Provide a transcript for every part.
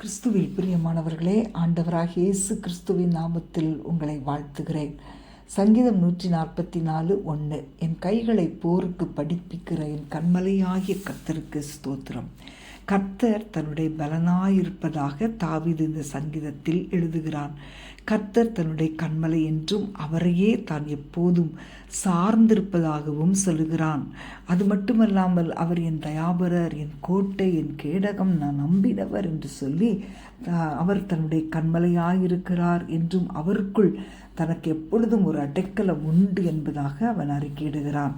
கிறிஸ்துவில் பிரியமானவர்களே, ஆண்டவராகிய இயேசு கிறிஸ்துவின் நாமத்தில் உங்களை வாழ்த்துகிறேன். சங்கீதம் 144:1. என் கைகளை போருக்கு படிப்பிக்கிற என் கண்மலையாகிய கர்த்தருக்கு ஸ்தோத்திரம். கர்த்தர் தன்னுடைய பலனாயிருப்பதாக தாவீது இந்த சங்கீதத்தில் எழுதுகிறான். கர்த்தர் தன்னுடைய கண்மலை என்றும் அவரையே தான் எப்போதும் சார்ந்திருப்பதாகவும் சொல்லுகிறான். அது மட்டுமல்லாமல் அவர் என் தயாபரர், என் கோட்டை, என் கேடகம், நான் நம்பினவர் என்று சொல்லி அவர் தன்னுடைய கண்மலையாயிருக்கிறார் என்றும் அவருக்குள் தனக்கு எப்பொழுதும் ஒரு அடைக்கலம் உண்டு என்பதாக அவன் அறிக்கையிடுகிறான்.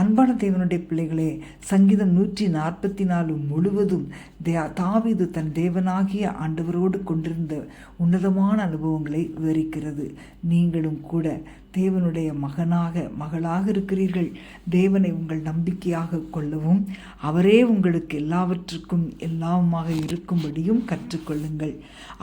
அன்பான தேவனுடைய பிள்ளைகளே, சங்கீதம் 144 முழுவதும் தாவீது தன் தேவனாகிய ஆண்டவரோடு கொண்டிருந்த உன்னதமான அனுபவங்களை விவரிக்கிறது. நீங்களும் கூட தேவனுடைய மகளாக இருக்கிறீர்கள். தேவனை உங்கள் நம்பிக்கையாக கொள்ளவும் அவரே உங்களுக்கு எல்லாவற்றுக்கும் எல்லாமாக இருக்கும்படியும் கற்றுக்கொள்ளுங்கள்.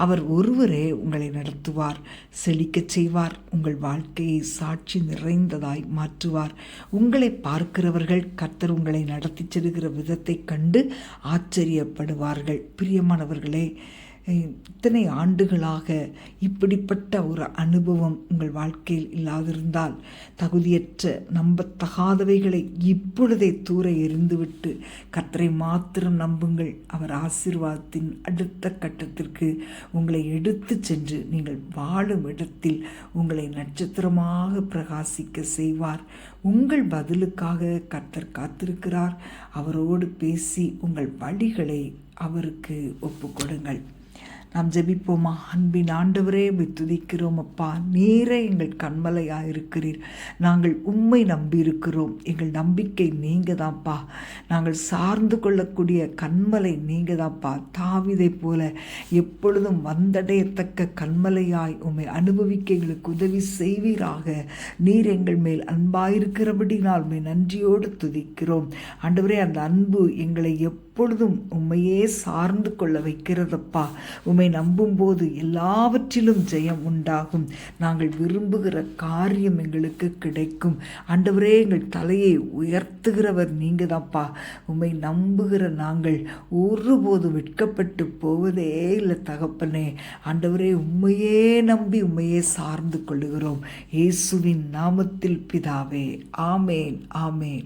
அவர் ஒருவரே உங்களை நடத்துவார், செழிக்கச் செய்வார், உங்கள் வாழ்க்கையை சாட்சி நிறைந்ததாய் மாற்றுவார். உங்களை பார்க்கிறவர்கள் கர்த்தர் உங்களை நடத்தி செல்கிற விதத்தை கண்டு ஆச்சரியப்படுவார்கள். பிரியமானவர்களே, இத்தனை ஆண்டுகளாக இப்படிப்பட்ட ஒரு அனுபவம் உங்கள் வாழ்க்கையில் இல்லாதிருந்தால், தகுதியற்ற நம்பத்தகாதவைகளை இப்பொழுதே தூர எறிந்துவிட்டு கர்த்தரை மாத்திரம் நம்புங்கள். அவர் ஆசீர்வாதத்தின் அடுத்த கட்டத்திற்கு உங்களை எடுத்து சென்று நீங்கள் வாழும் இடத்தில் உங்களை நட்சத்திரமாக பிரகாசிக்க செய்வார். உங்கள் பதிலுக்காக கர்த்தர் காத்திருக்கிறார். அவரோடு பேசி உங்கள் வழிகளை அவருக்கு ஒப்புக்கொடுங்கள். நாம் ஜெபிப்போமா? அன்பின் ஆண்டவரே, துதிக்கிறோம் அப்பா. நீரே எங்கள் கண்மலையாயிருக்கிறீர். நாங்கள் உம்மை நம்பியிருக்கிறோம். எங்கள் நம்பிக்கை நீங்க தான்ப்பா. நாங்கள் சார்ந்து கொள்ளக்கூடிய கண்மலை நீங்க தான்ப்பா. தாவீதை போல எப்பொழுதும் வந்தடையத்தக்க கண்மலையாய் உம்மை அனுபவிக்க எங்களுக்கு உதவி செய்வீராக. நீர் எங்கள் மேல் அன்பாயிருக்கிறபடினால் உம்மை நன்றியோடு துதிக்கிறோம். ஆண்டவரே, அந்த அன்பு எங்களை எப்பொழுதும் உம்மையே சார்ந்து கொள்ள வைக்கிறதப்பா. உம்மை நம்பும்போது எல்லாவற்றிலும் ஜெயம் உண்டாகும். நாங்கள் விரும்புகிற காரியம் எங்களுக்கு கிடைக்கும். ஆண்டவரே, எங்கள் தலையை உயர்த்துகிறவர் நீங்க தான்ப்பா. உம்மை நம்புகிற நாங்கள் ஒருபோதும் வெட்கப்பட்டு போவதே இல்லை தகப்பனே. ஆண்டவரே, உம்மையே நம்பி உம்மையே சார்ந்து கொள்ளுகிறோம். இயேசுவின் நாமத்தில் பிதாவே, ஆமேன், ஆமேன்.